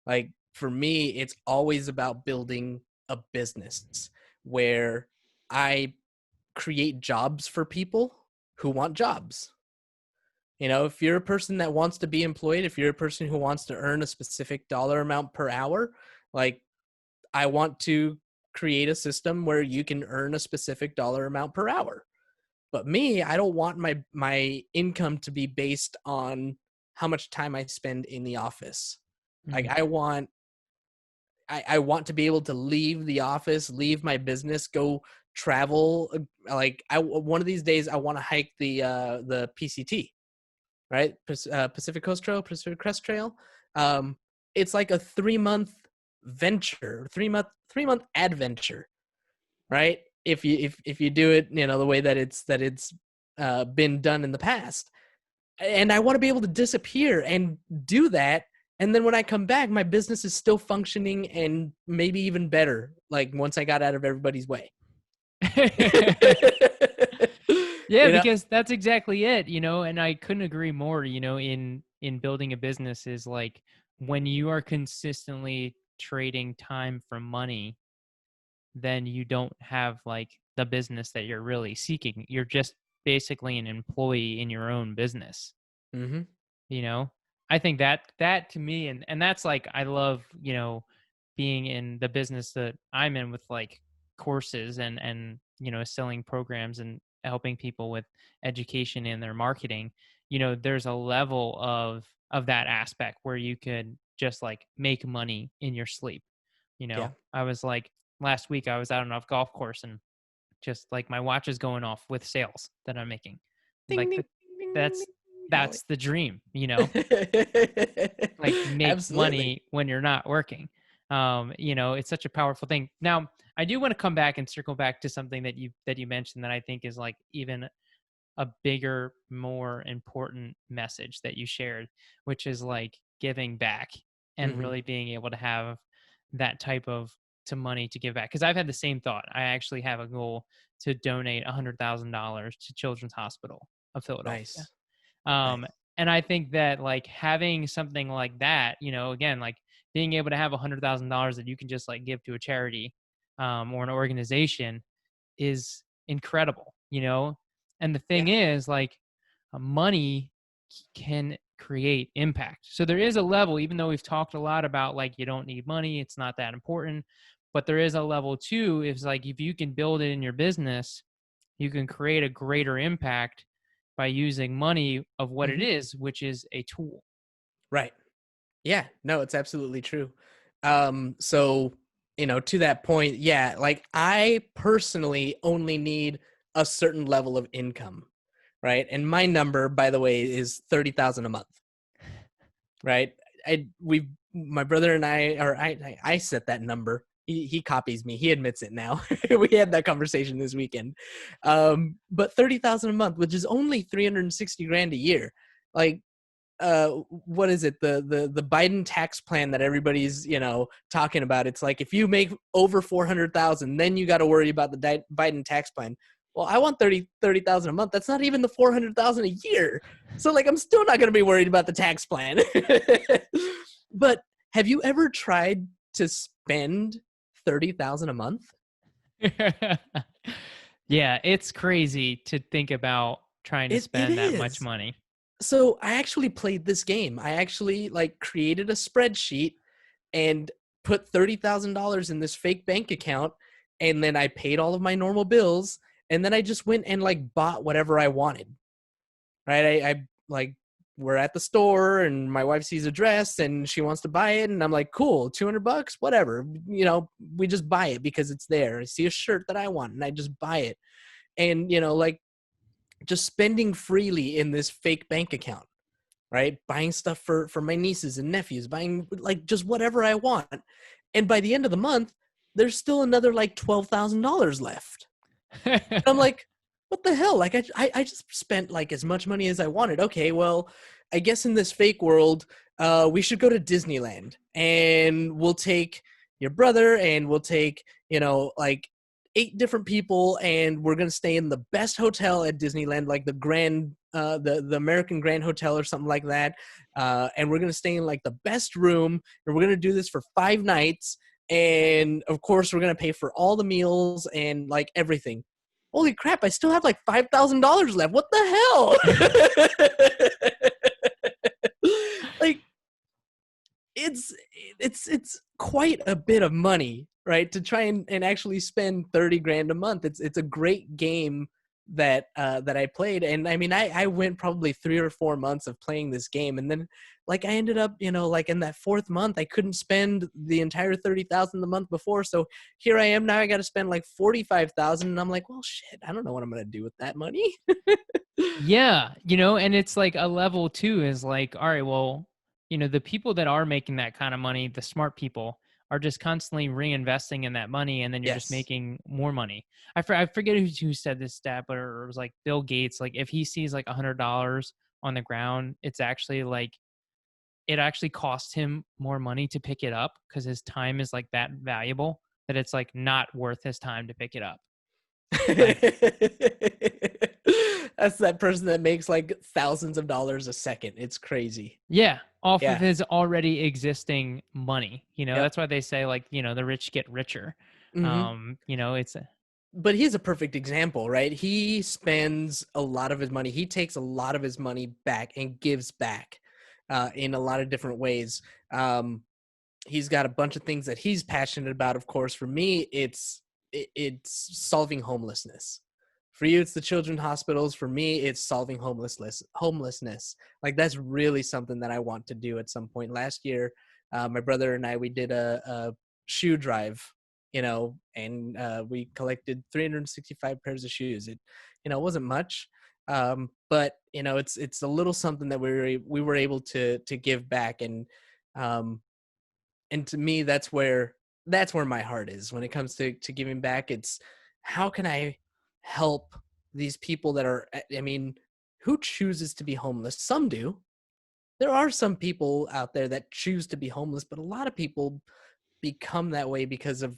[SPEAKER 2] Like for me, it's always about building a business where I create jobs for people who want jobs. You know, if you're a person that wants to be employed, if you're a person who wants to earn a specific dollar amount per hour, like I want to create a system where you can earn a specific dollar amount per hour. But me, I don't want my income to be based on how much time I spend in the office. Like
[SPEAKER 1] Mm.
[SPEAKER 2] I want to be able to leave the office, leave my business, go travel. Like I one of these days I want to hike the PCT, right? Pacific Coast Trail, Pacific Crest Trail. Um, it's like a 3 month venture, 3 month adventure, right? If you do it, you know, the way that it's been done in the past, and I want to be able to disappear and do that. And then when I come back, my business is still functioning and maybe even better. Like once I got out of everybody's way.
[SPEAKER 1] Yeah,
[SPEAKER 2] You know?
[SPEAKER 1] because that's exactly it, you know, and I couldn't agree more, you know, in building a business is like when you are consistently trading time for money, then you don't have like the business that you're really seeking. You're just basically an employee in your own business,
[SPEAKER 2] Hmm.
[SPEAKER 1] you know? I think that to me and that's like I love, you know, being in the business that I'm in with like courses and you know, selling programs and helping people with education in their marketing. You know, there's a level of that aspect where you could just like make money in your sleep. You
[SPEAKER 2] Yeah.
[SPEAKER 1] know, I was like last week I was out on a golf course and just like my watch is going off with sales that I'm making.
[SPEAKER 2] Ding
[SPEAKER 1] Like
[SPEAKER 2] ding ding ding
[SPEAKER 1] that's
[SPEAKER 2] ding. Hell
[SPEAKER 1] that's the dream, you know?
[SPEAKER 2] yeah.
[SPEAKER 1] Like make
[SPEAKER 2] Absolutely.
[SPEAKER 1] money when you're not working. You know, it's such a powerful thing. Now, I do want to come back and circle back to something that you mentioned that I think is like even a bigger, more important message that you shared, which is like giving back and
[SPEAKER 2] Hmm.
[SPEAKER 1] really being able to have that type of to money to give back. Because I've had the same thought. I actually have a goal to donate $100,000 to Children's Hospital of Philadelphia.
[SPEAKER 2] Nice.
[SPEAKER 1] Um,
[SPEAKER 2] Nice.
[SPEAKER 1] and I think that like having something like that, you know, again, like being able to have $100,000 that you can just like give to a charity or an organization is incredible, you know? And the thing
[SPEAKER 2] Yeah.
[SPEAKER 1] is, like, money can create impact. So there is a level, even though we've talked a lot about like you don't need money, it's not that important, but there is a level too. It's like if you can build it in your business, you can create a greater impact by using money of what it
[SPEAKER 2] Hmm.
[SPEAKER 1] is, which is a tool.
[SPEAKER 2] Right. Yeah, no, it's absolutely true. So, to that point, yeah, like I personally only need a certain level of income, right? And my number, by the way, is 30,000 a month, right? My brother and I, or I set that number. He copies me. He admits it now. We had that conversation this weekend. But 30,000 a month, which is only 360 grand a year. Like, what is it, the Biden tax plan that everybody's talking about? It's like if you make over 400,000, then you got to worry about the Biden tax plan. Well, I want 30,000 a month. That's not even the 400,000 a year. So like I'm still not going to be worried about the tax plan. But have you ever tried to spend 30,000 a month?
[SPEAKER 1] Yeah, it's crazy to think about trying to
[SPEAKER 2] It
[SPEAKER 1] spend that much
[SPEAKER 2] is.
[SPEAKER 1] money.
[SPEAKER 2] So I actually played this game. I actually like created a spreadsheet and put $30,000 in this fake bank account, and then I paid all of my normal bills, and then I just went and like bought whatever I wanted. Right? I like we're at the store and my wife sees a dress and she wants to buy it, and I'm like, cool, $200, whatever. We just buy it because it's there. I see a shirt that I want and I just buy it. And like just spending freely in this fake bank account, right? Buying stuff for my nieces and nephews, buying like just whatever I want. And by the end of the month, there's still another like $12,000 left. And I'm like, what the hell? Like I just spent like as much money as I wanted. Okay, well, I guess in this fake world, we should go to Disneyland and we'll take your brother and we'll take, like 8 different people, and we're gonna stay in the best hotel at Disneyland, like the Grand the American Grand Hotel or something like that. And we're gonna stay in like the best room, and we're gonna do this for 5 nights. And of course, we're gonna pay for all the meals and like everything. Holy crap! I still have like $5,000 left. What the hell? Like it's it's quite a bit of money, right? To try and actually spend 30 grand a month. It's a great game that I played. And I mean I went probably 3 or 4 months of playing this game, and then like I ended up, like in that 4th month I couldn't spend the entire 30,000 the month before. So here I am now, I gotta spend like 45,000, and I'm like, well shit, I don't know what I'm gonna do with that money.
[SPEAKER 1] Yeah, and it's like a level too is like, all right, well, the people that are making that kind of money, the smart people, are just constantly reinvesting in that money, and then you're just
[SPEAKER 2] Yes.
[SPEAKER 1] making more money. I forget who said this stat, but it was like Bill Gates. Like if he sees like $100 on the ground, it's actually like it actually costs him more money to pick it up because his time is like that valuable that it's like not worth his time to pick it up. Like,
[SPEAKER 2] That's that person that makes like thousands of dollars a second. It's crazy.
[SPEAKER 1] yeah, off of
[SPEAKER 2] Yeah.
[SPEAKER 1] his already existing money.
[SPEAKER 2] Yep.
[SPEAKER 1] That's why they say like, the rich get richer.
[SPEAKER 2] Hmm.
[SPEAKER 1] It's
[SPEAKER 2] But he's a perfect example, right? He spends a lot of his money. He takes a lot of his money back and gives back in a lot of different ways. He's got a bunch of things that he's passionate about. Of course, for me, it's solving homelessness. For you, it's the children's hospitals. For me, it's solving homelessness. Like that's really something that I want to do at some point. Last year, my brother and I, we did a shoe drive, and we collected 365 pairs of shoes. It wasn't much, but it's a little something that we were able to give back. And to me, that's where my heart is when it comes to giving back. It's how can I help these people that are, I mean, who chooses to be homeless? Some do. There are some people out there that choose to be homeless, but a lot of people become that way because of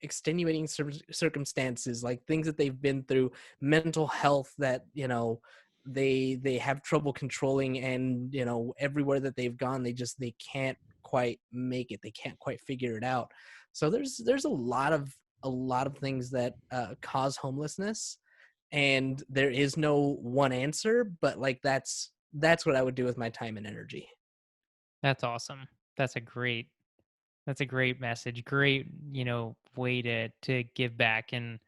[SPEAKER 2] extenuating circumstances, like things that they've been through, mental health that they have trouble controlling. And everywhere that they've gone, they can't quite make it, they can't quite figure it out. So there's a lot of things that cause homelessness, and there is no one answer, but like that's what I would do with my time and energy.
[SPEAKER 1] That's awesome. That's a great that's a great message. Great, way to give back, and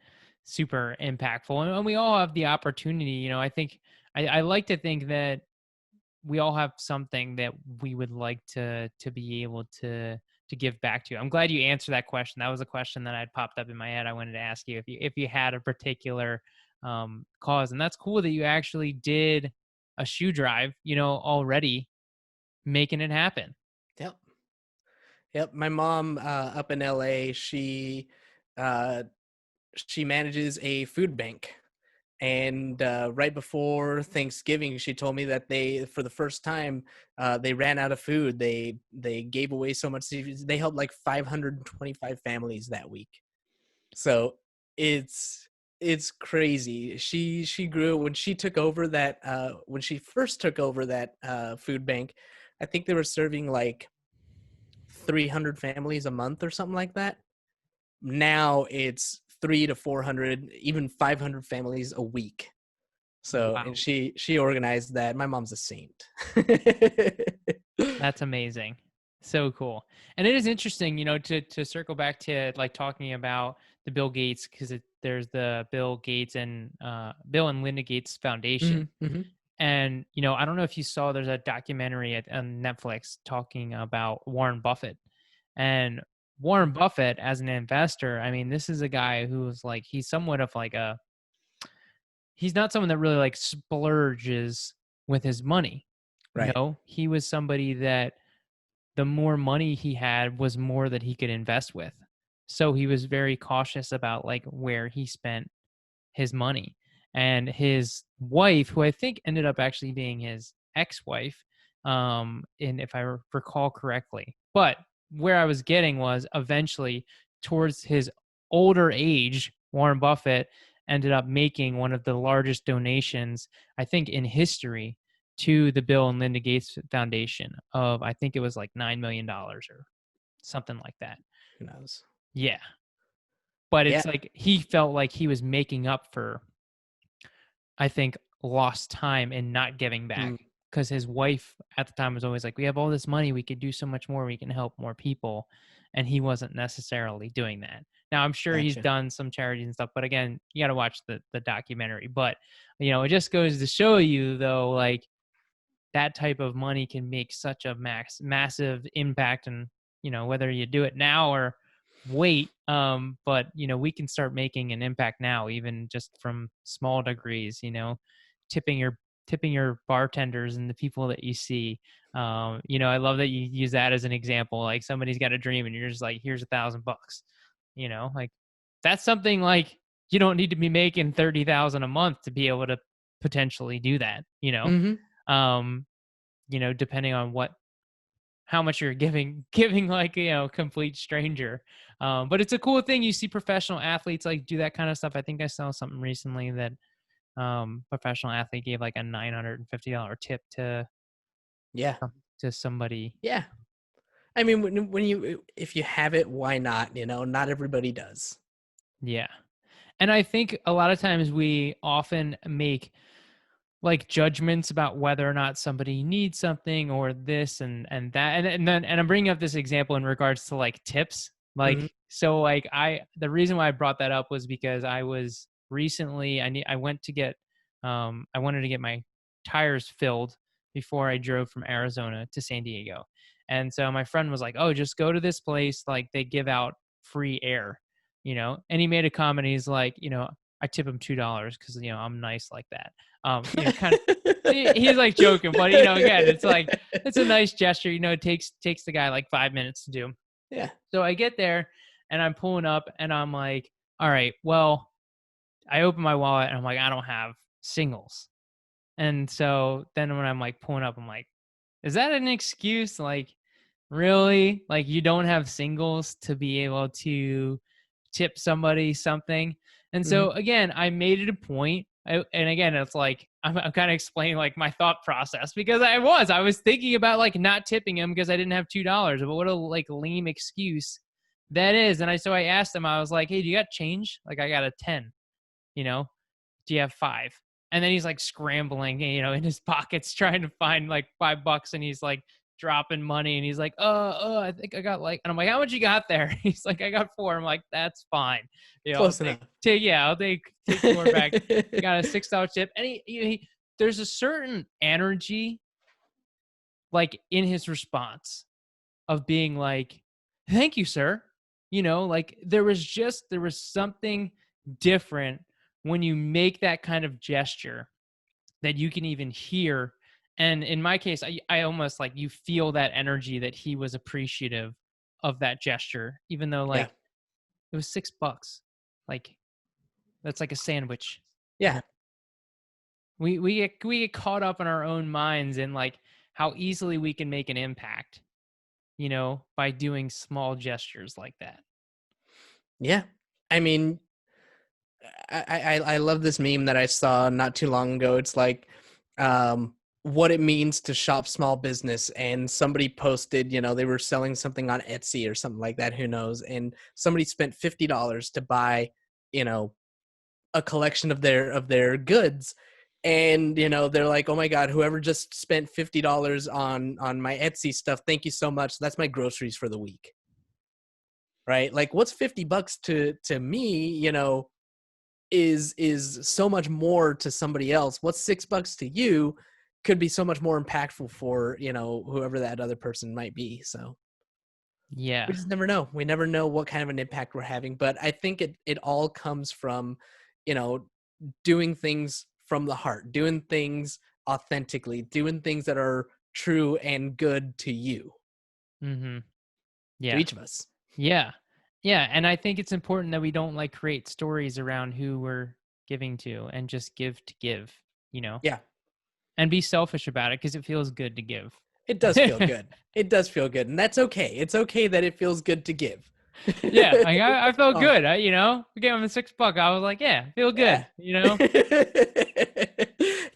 [SPEAKER 1] super impactful. And we all have the opportunity. I think I like to think that we all have something that we would like to be able to give back to. I'm glad you answered that question. That was a question that had popped up in my head. I wanted to ask you if you had a particular cause, and that's cool that you actually did a shoe drive. Already making it happen.
[SPEAKER 2] Yep. Yep. My mom up in LA, uh, she manages a food bank. And right before Thanksgiving, she told me that for the first time, they ran out of food. They gave away so much. They helped like 525 families that week. So it's it's crazy. She grew when she took over that when she first took over that food bank. I think they were serving like 300 families a month or something like that. Now it's 3 to 400, even 500 families a week. So, and
[SPEAKER 1] Wow.
[SPEAKER 2] she organized that. My mom's a saint.
[SPEAKER 1] That's amazing. So cool. And it is interesting, to circle back to like talking about the Bill Gates, because there's the Bill Gates and Bill and Linda Gates Foundation.
[SPEAKER 2] Mhm, mhm.
[SPEAKER 1] And I don't know if you saw, there's a documentary on Netflix talking about Warren Buffett. And Warren Buffett, as an investor, I mean, this is a guy who's like, he's somewhat of like he's not someone that really like splurges with his money.
[SPEAKER 2] Right.
[SPEAKER 1] He was somebody that the more money he had was more that he could invest with. So he was very cautious about like where he spent his money. And his wife, who I think ended up actually being his ex-wife, and if I recall correctly. But where I was getting was, eventually, towards his older age, Warren Buffett ended up making one of the largest donations, I think, in history to the Bill and Linda Gates Foundation, of, I think it was like $9 million or something like that.
[SPEAKER 2] Who knows?
[SPEAKER 1] Yeah. But
[SPEAKER 2] Yeah.
[SPEAKER 1] it's like he felt like he was making up for, I think, lost time in not giving
[SPEAKER 2] Mm,
[SPEAKER 1] back, because his wife at the time was always like, "We have all this money, we could do so much more, we can help more people," and he wasn't necessarily doing that. Now, I'm sure he's
[SPEAKER 2] gotcha.
[SPEAKER 1] done some charities and stuff, but again, you got to watch the documentary. But it just goes to show you, though, like, that type of money can make such a massive impact. And whether you do it now or wait, but we can start making an impact now, even just from small degrees. Tipping your tipping your bartenders and the people that you see. I love that you use that as an example. Like, somebody's got a dream and you're just like, here's $1,000. Like, that's something like, you don't need to be making 30,000 a month to be able to potentially do that.
[SPEAKER 2] Mhm.
[SPEAKER 1] um depending on how much you're giving like, complete stranger. But it's a cool thing. You see professional athletes like do that kind of stuff. I think I saw something recently that professional athlete gave like a $950 tip
[SPEAKER 2] Yeah.
[SPEAKER 1] to somebody.
[SPEAKER 2] Yeah. I mean, when you if you have it, why not? Not everybody does.
[SPEAKER 1] Yeah. And I think a lot of times we often make like judgments about whether or not somebody needs something, or this and that. And I'm bringing up this example in regards to like tips.
[SPEAKER 2] Mhm.
[SPEAKER 1] Like, so like, the reason why I brought that up was because I was recently, I went to get I wanted to get my tires filled before I drove from Arizona to San Diego. And so my friend was like, "Oh, just go to this place, like they give out free air." And he made a comment. He's like, I tip him $2 because I'm nice like that. Kind of, he's like joking, but again, it's like, it's a nice gesture. It takes the guy like 5 minutes to do.
[SPEAKER 2] Yeah.
[SPEAKER 1] So I get there and I'm pulling up and I'm like, all right, well, I open my wallet and I'm like, I don't have singles. And so then when I'm like pulling up, I'm like, is that an excuse? Like, really? Like, you don't have singles to be able to tip somebody something? And
[SPEAKER 2] Mhm.
[SPEAKER 1] so again, I made it a point. And again, it's like, I'm kind of explaining like my thought process, because I was thinking about like not tipping him because I didn't have $2. But what a like lame excuse that is. And I asked him, I was like, "Hey, do you got change? Like, I got a 10, you know, do you have 5?" And then he's like scrambling, in his pockets trying to find like $5, and he's like dropping money, and he's like, I think I got like, and I'm like, how much you got there? He's like, I got 4. I'm like, that's fine. I'll
[SPEAKER 2] Close enough.
[SPEAKER 1] I'll take 4 back. Got a $6 tip. And there's a certain energy like in his response of being like, thank you, sir. Like there was something different when you make that kind of gesture that you can even hear. And in my case, I almost like you feel that energy that he was appreciative of that gesture, even though
[SPEAKER 2] Yeah.
[SPEAKER 1] like it was $6. Like that's like a sandwich.
[SPEAKER 2] Yeah.
[SPEAKER 1] We get caught up in our own minds and like how easily we can make an impact, by doing small gestures like that.
[SPEAKER 2] Yeah. I mean, I love this meme that I saw not too long ago. It's like what it means to shop small business, and somebody posted, they were selling something on Etsy or something like that, who knows, and somebody spent $50 to buy, a collection of their goods, and they're like, oh my god, whoever just spent $50 on my Etsy stuff, thank you so much, that's my groceries for the week. Right? Like, what's $50 to me, is so much more to somebody else. What's $6 to you could be so much more impactful for, whoever that other person might be. So
[SPEAKER 1] Yeah.
[SPEAKER 2] we just never know. We never know what kind of an impact we're having. But I think it all comes from, doing things from the heart, doing things authentically, doing things that are true and good to you,
[SPEAKER 1] Mm-hmm.
[SPEAKER 2] to
[SPEAKER 1] Yeah.
[SPEAKER 2] each of us.
[SPEAKER 1] Yeah. Yeah. And I think it's important that we don't like create stories around who we're giving to and just give to give,
[SPEAKER 2] Yeah.
[SPEAKER 1] and be selfish about it because it feels good to give.
[SPEAKER 2] It does feel good. It does feel good. And that's okay. It's okay that it feels good to give.
[SPEAKER 1] Yeah. I felt
[SPEAKER 2] Oh,
[SPEAKER 1] good. We gave him a $6. I was like, yeah, feel
[SPEAKER 2] yeah.
[SPEAKER 1] good,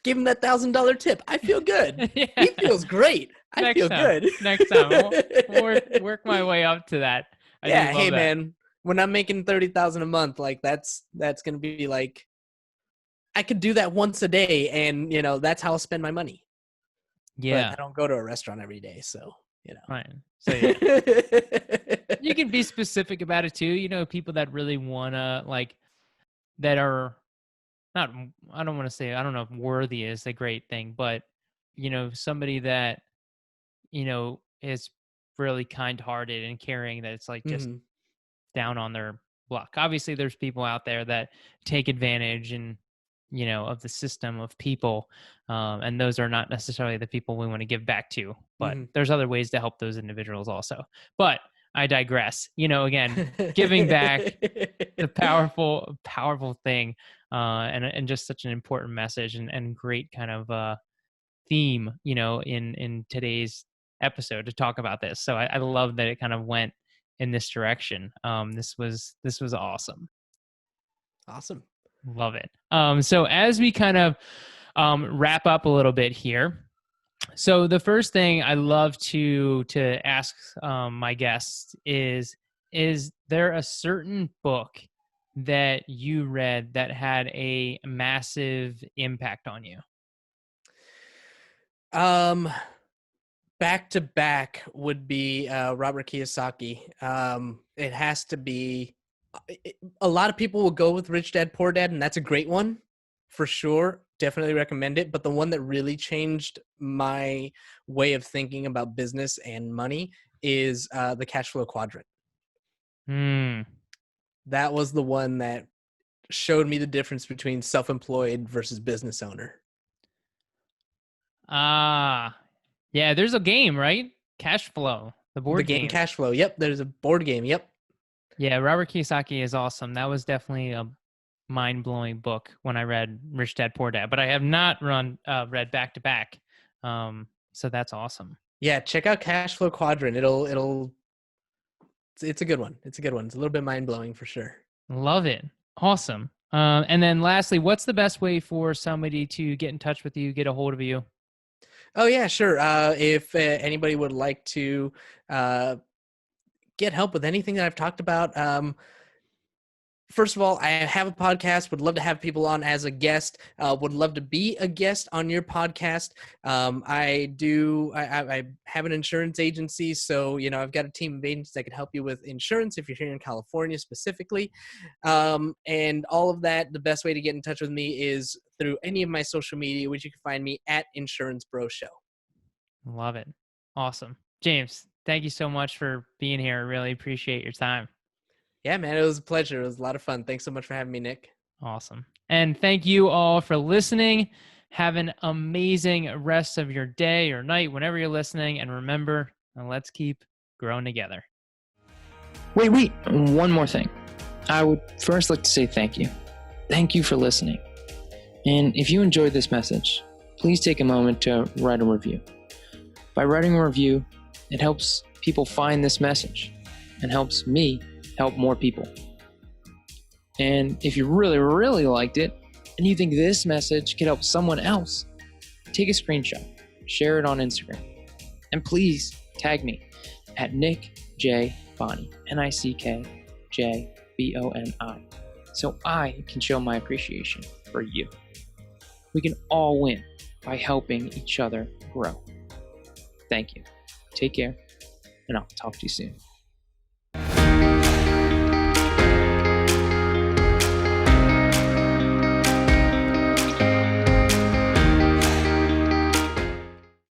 [SPEAKER 2] Give him that $1,000 tip. I feel good.
[SPEAKER 1] Yeah.
[SPEAKER 2] He feels great. I
[SPEAKER 1] Next
[SPEAKER 2] feel
[SPEAKER 1] time.
[SPEAKER 2] good.
[SPEAKER 1] Next time. I'll work my way up to that. I do
[SPEAKER 2] Yeah. Hey,
[SPEAKER 1] love that.
[SPEAKER 2] man. When I'm making 30,000 a month, like that's gonna be like, I could do that once a day, and that's how I'll spend my money. But I
[SPEAKER 1] Yeah.
[SPEAKER 2] don't go to a restaurant every day, so
[SPEAKER 1] Fine. So yeah. You can be specific about it too. People that really wanna like that are not, I don't want to say, I don't know if worthy is a great thing, but somebody that is really kind-hearted and caring, that it's like just
[SPEAKER 2] Mhm.
[SPEAKER 1] down on their luck. Obviously there's people out there that take advantage and of the system of people, and those are not necessarily the people we want to give back to, but
[SPEAKER 2] Mhm.
[SPEAKER 1] there's other ways to help those individuals also. But I digress. Again, giving back, the powerful thing, and just such an important message, and great kind of theme, in today's episode to talk about this. So I love that it kind of went in this direction. This was awesome.
[SPEAKER 2] Awesome.
[SPEAKER 1] Love it. So as we kind of wrap up a little bit here, so the first thing I love to ask my guests is there a certain book that you read that had a massive impact on you?
[SPEAKER 2] Um, Back to back would be Robert Kiyosaki. It has to be. A lot of people will go with Rich Dad Poor Dad, and that's a great one for sure. Definitely recommend it. But the one that really changed my way of thinking about business and money is the Cash Flow Quadrant.
[SPEAKER 1] Hmm.
[SPEAKER 2] That was the one that showed me the difference between self-employed versus business owner.
[SPEAKER 1] Ah, yeah. There's a game, right? Cash Flow, the
[SPEAKER 2] The
[SPEAKER 1] board
[SPEAKER 2] game
[SPEAKER 1] game.
[SPEAKER 2] Cash Flow. Yep, there's a board game. Yep.
[SPEAKER 1] Yeah, Robert Kiyosaki is awesome. That was definitely a mind-blowing book when I read Rich Dad Poor Dad, but I have not read back to back. So that's awesome.
[SPEAKER 2] Yeah, check out Cash Flow Quadrant. It's a good one. It's a good one. It's a little bit mind-blowing for sure.
[SPEAKER 1] Love it. Awesome. And then lastly, what's the best way for somebody to get in touch with you, get a hold of you?
[SPEAKER 2] Oh yeah, sure. If anybody would like to get help with anything that I've talked about, First of all, I have a podcast. Would love to have people on as a guest. Would love to be a guest on your podcast. I have an insurance agency, so I've got a team of agents that can help you with insurance if you're here in California specifically. And all of that, the best way to get in touch with me is through any of my social media, which you can find me at Insurance Bro Show.
[SPEAKER 1] Love it. Awesome. James, thank you so much for being here. I really appreciate your time.
[SPEAKER 2] Yeah, man, it was a pleasure. It was a lot of fun. Thanks so much for having me, Nick.
[SPEAKER 1] Awesome. And thank you all for listening. Have an amazing rest of your day or night whenever you're listening. And remember, let's keep growing together.
[SPEAKER 3] Wait. One more thing. I would first like to say thank you. Thank you for listening. And if you enjoyed this message, please take a moment to write a review. By writing a review, it helps people find this message and helps me help more people. And if you really, really liked it and you think this message could help someone else, take a screenshot, share it on Instagram, and please tag me at Nick J Boni, NickJBoni, so I can show my appreciation for you. We can all win by helping each other grow. Thank you. Take care, and I'll talk to you soon.